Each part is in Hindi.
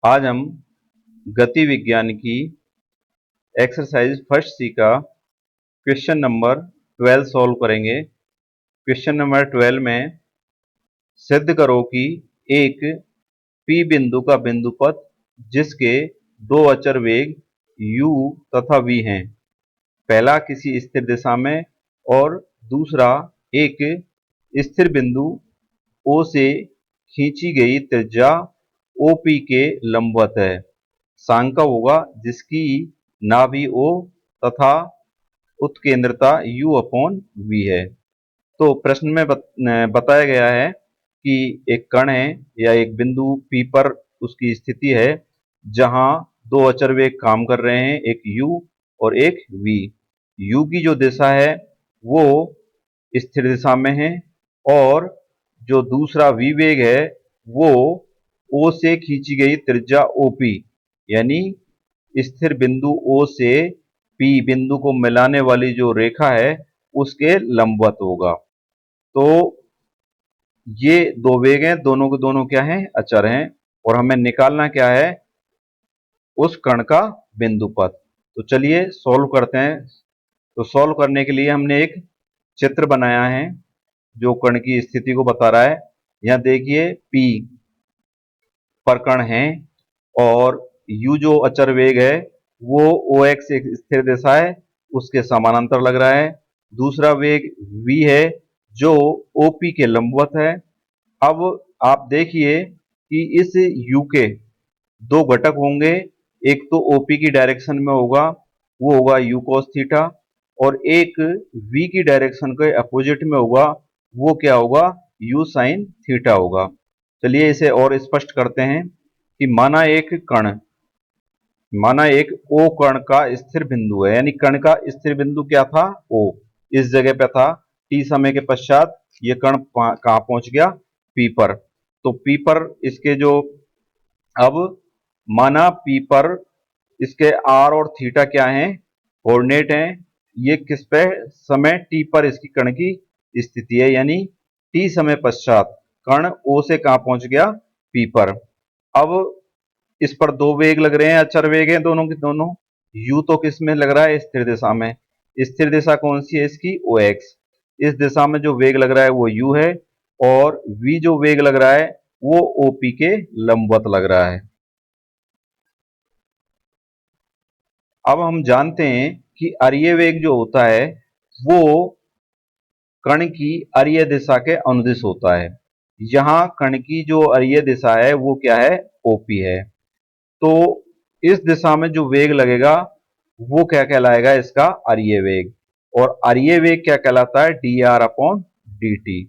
आज हम गति विज्ञान की एक्सरसाइज फर्स्ट सी का क्वेश्चन नंबर 12 सॉल्व करेंगे। क्वेश्चन नंबर 12 में सिद्ध करो कि एक P बिंदु का बिंदुपथ जिसके दो अचर वेग u तथा v हैं, पहला किसी स्थिर दिशा में और दूसरा एक स्थिर बिंदु O से खींची गई त्रिज्या OP के लंबवत है। सांका होगा जिसकी नाभि O तथा उत्केंद्रता U/V है। तो प्रश्न में बताया गया है कि एक कण है या एक बिंदु P पर उसकी स्थिति है जहां दो अचर वेग काम कर रहे हैं, एक U और एक V। U की जो दिशा है वो स्थिर दिशा में है और जो दूसरा V वेग है वो O से खींची गई त्रिज्या OP यानी स्थिर बिंदु O से P बिंदु को मिलाने वाली जो रेखा है उसके लंबवत होगा। तो ये दो वेग हैं, दोनों के दोनों क्या हैं, अचर हैं, और हमें निकालना क्या है, उस कण का बिंदुपथ। तो चलिए सॉल्व करते हैं। तो सॉल्व करने के लिए हमने एक चित्र बनाया है जो कण की स्थिति को बता रहा है। यहां देखिए P पर कण है और U जो अचर वेग है वो OX एक स्थिर दिशा है उसके समानांतर लग रहा है। दूसरा वेग V है जो OP के लंबवत है। अब आप देखिए कि इस U के दो घटक होंगे, एक तो OP की डायरेक्शन में होगा वो होगा U cos थीटा और एक V की डायरेक्शन के अपोजिट में होगा वो क्या होगा, U sin थीटा होगा। चलिए इसे और स्पष्ट करते हैं कि माना एक O कण का स्थिर बिंदु है, यानी कण का स्थिर बिंदु क्या था, O इस जगह पे था। T समय के पश्चात ये कण कहां पहुंच गया, P पर। तो P पर इसके जो, अब माना P पर इसके R और थीटा क्या हैं, कोऑर्डिनेट हैं। ये किस पे, समय T पर इसकी कण की स्थिति है, यानी T समय पश्चात कण O से कहां पहुंच गया, P पर। अब इस पर दो वेग लग रहे हैं, अचर वेग हैं दोनों के दोनों। U तो किस में लग रहा है, स्थिर दिशा में। स्थिर दिशा कौन सी है इसकी, OX। इस दिशा में जो वेग लग रहा है वो U है और V जो वेग लग रहा है वो OP के लंबवत लग रहा है। अब हम जानते हैं कि अरीय वेग जो होता है वो कण की अरीय दिशा के अनुदिश होता है। यहां कण की जो अरीय दिशा है वो क्या है, OP है। तो इस दिशा में जो वेग लगेगा वो क्या कहलाएगा, इसका अरीय वेग। और अरीय वेग क्या कहलाता है, dr/dt।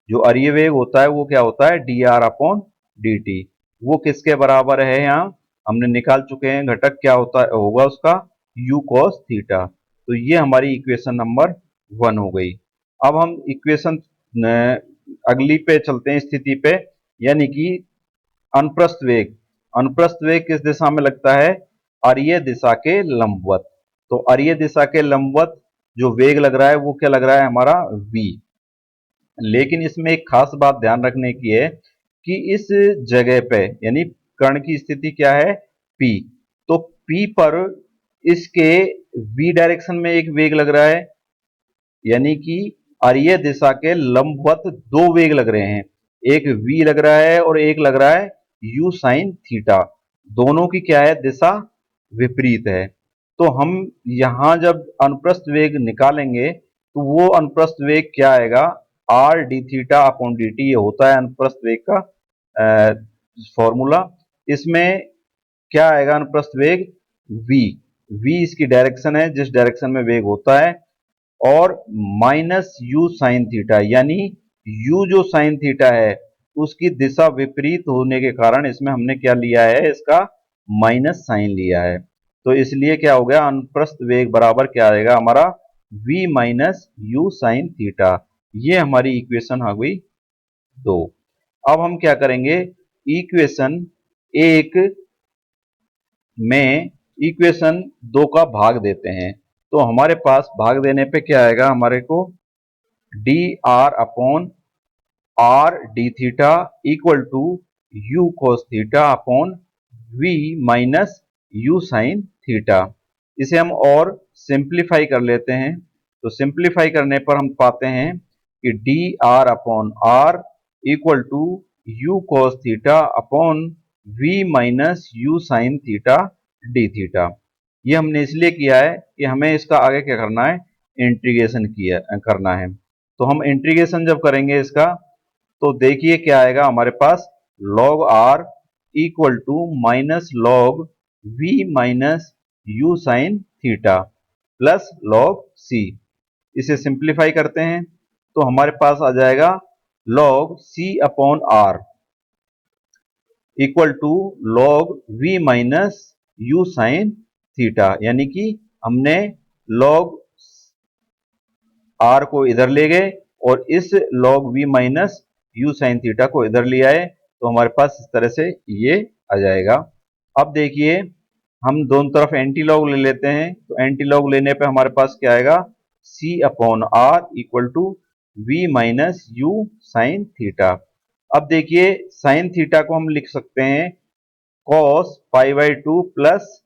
जो अरीय वेग होता है वो क्या होता है, dr/dt। वो किसके बराबर है, यहाँ हमने निकाल चुके हैं घटक, क्या होता है, होगा उसका U cos थीटा। तो ये हमारी इक्वेशन नंबर 1 हो गई। अब हम इक्वेशन अगली पे चलते हैं, स्थिति पे, यानी कि अनुप्रस्थ वेग। अनुप्रस्थ वेग किस दिशा में लगता है, अरीय दिशा के लंबवत। तो अरीय दिशा के लंबवत जो वेग लग रहा है वो क्या लग रहा है, हमारा V। लेकिन इसमें एक खास बात ध्यान रखने की है कि इस जगह पे यानी कण की स्थिति क्या है, P। तो P पर इसके V डायरेक्शन में एक वेग लग रहा है, यानी कि अरीय दिशा के लंबवत दो वेग लग रहे हैं, एक V लग रहा है और एक लग रहा है U sin थीटा। दोनों की क्या है, दिशा विपरीत है। तो हम यहां जब अनुप्रस्थ वेग निकालेंगे तो वो अनुप्रस्थ वेग क्या आएगा, R d theta upon dt। ये होता है अनुप्रस्थ वेग का फॉर्मूला। इसमें क्या आएगा, अनुप्रस्थ वेग V इसकी डायरेक्शन है, जिस डायरेक्शन में वेग होता है, और माइनस U sin थीटा, यानी U जो sin थीटा है उसकी दिशा विपरीत होने के कारण इसमें हमने क्या लिया है, इसका माइनस साइन लिया है। तो इसलिए क्या हो गया, अनुप्रस्थ वेग बराबर क्या आएगा हमारा, V minus U sin theta. ये हमारी इक्वेशन आ गई 2। अब हम क्या करेंगे, इक्वेशन 1 में इक्वेशन 2 का भाग देते हैं। तो हमारे पास भाग देने पे क्या आएगा, हमारे को dr/r d theta equal to U cos theta upon v minus u sine theta. इसे हम और सिंप्लीफाई कर लेते हैं। तो सिंप्लीफाई करने पर हम पाते हैं कि D R upon R equal to U cos theta upon v minus U sine theta D theta. ये हमने इसलिए किया है कि हमें इसका आगे क्या करना है, इंटीग्रेशन करना है। तो हम इंटीग्रेशन जब करेंगे इसका, तो देखिए क्या आएगा हमारे पास, log r equal to minus log v minus U sine theta plus log c। इसे सिंप्लीफाई करते हैं तो हमारे पास आ जाएगा log c upon R equal to log v minus U sine theta, यानी कि हमने log r को इधर ले गए और इस log v minus U sine theta को इधर ले आए, तो हमारे पास इस तरह से ये आ जाएगा। अब देखिए हम दोनों तरफ एंटी लॉग ले लेते हैं, तो एंटी लॉग लेने पे हमारे पास क्या आएगा, c upon R equal to v minus U sine theta. अब देखिए साइन थीटा को हम लिख सकते हैं cos pi by two plus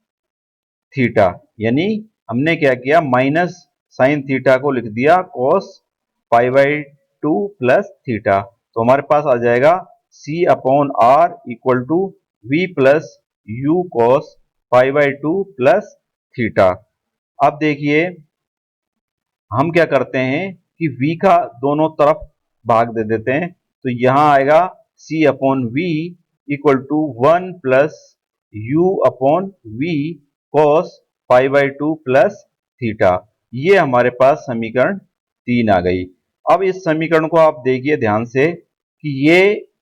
theta, यानी हमने क्या किया, माइनस साइन थीटा को लिख दिया cos pi by two plus theta. तो हमारे पास आ जाएगा c upon R equal to V plus U cos pi by two plus theta. अब देखिए हम क्या करते हैं कि v का दोनों तरफ भाग दे देते हैं, तो यहां आएगा c upon V equal to one plus U upon V cos pi by two plus theta. ये हमारे पास समीकरण 3 आ गई। अब इस समीकरण को आप देखिए ध्यान से कि ये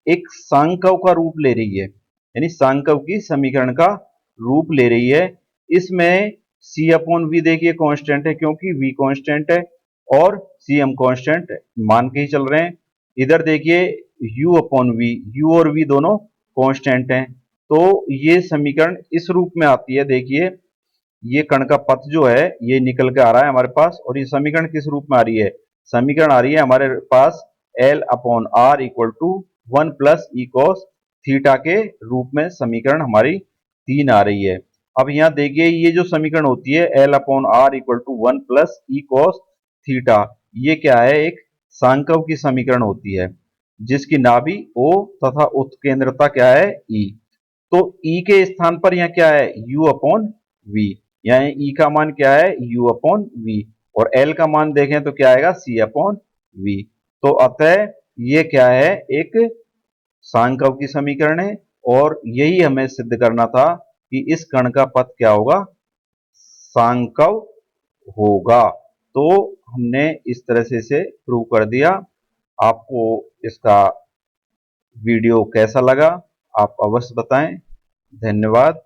एक सांकव का रूप ले रही है, यानी सांकव की समीकरण का रूप ले रही है। इसमें c अपॉन वी देखिए कांस्टेंट है, क्योंकि v कांस्टेंट है और c हम कांस्टेंट मान के ही चल रहे हैं। इधर देखिए u अपॉन वी, u और v दोनों कांस्टेंट हैं, तो ये समीकरण इस रूप में आती है। देखिए ये कण का पथ जो है ये निकल के आ रहा है हमारे पास, और ये समीकरण किस रूप में आ रही है, समीकरण आ रही है हमारे पास L upon R equal to one plus E cos theta के रूप में समीकरण हमारी 3 आ रही है। अब यहाँ देखिए ये जो समीकरण होती है L upon R equal to one plus E cos theta, ये क्या है, एक सांकव की समीकरण होती है जिसकी नाभि O तथा उत्केंद्रता क्या है, E। तो E के स्थान पर यहाँ क्या है, U अपॉन V, यानी E का मान क्या है, U अपॉन V, और L का मान देखें तो क्या आएगा, C अपॉन V। तो अतः ये क्या है, एक सांकव की समीकरण है, और यही हमें सिद्ध करना था कि इस कण का पथ क्या होगा, सांकव होगा। तो हमने इस तरह से इसे प्रूव कर दिया। आपको इसका वीडियो कैसा लगा आप अवश्य बताएं। धन्यवाद।